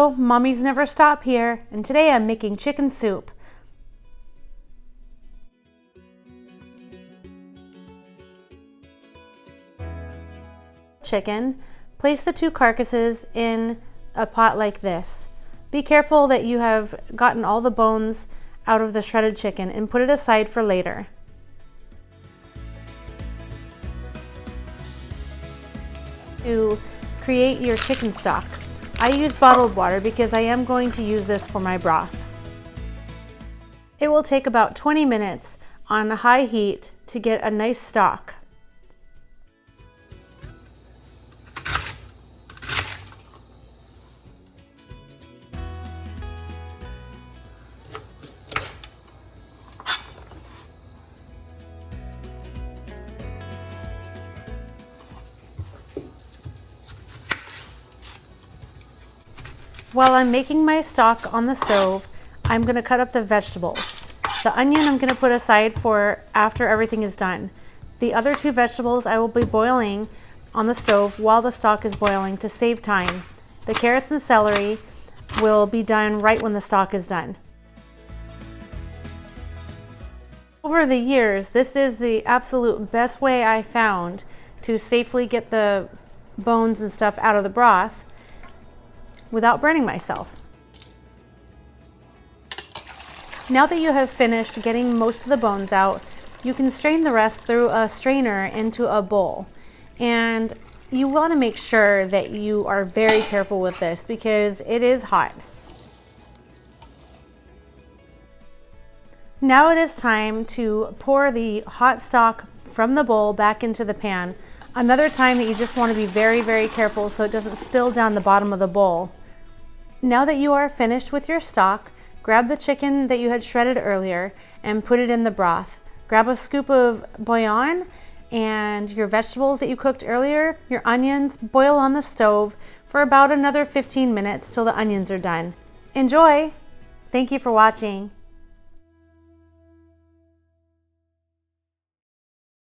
Hello, Mommies Never Stop here, and today I'm making chicken soup. Chicken, place the 2 carcasses in a pot like this. Be careful that you have gotten all the bones out of the shredded chicken and put it aside for later. To create your chicken stock, I use bottled water because I am going to use this for my broth. It will take about 20 minutes on high heat to get a nice stock. While I'm making my stock on the stove, I'm going to cut up the vegetables. The onion I'm going to put aside for after everything is done. The other 2 vegetables I will be boiling on the stove while the stock is boiling to save time. The carrots and celery will be done right when the stock is done. Over the years, this is the absolute best way I found to safely get the bones and stuff out of the broth without burning myself. Now that you have finished getting most of the bones out, you can strain the rest through a strainer into a bowl. And you want to make sure that you are very careful with this because it is hot. Now it is time to pour the hot stock from the bowl back into the pan. Another time that you just want to be very, very careful so it doesn't spill down the bottom of the bowl. Now that you are finished with your stock, grab the chicken that you had shredded earlier and put it in the broth. Grab a scoop of bouillon and your vegetables that you cooked earlier, your onions, boil on the stove for about another 15 minutes till the onions are done. Enjoy! Thank you for watching.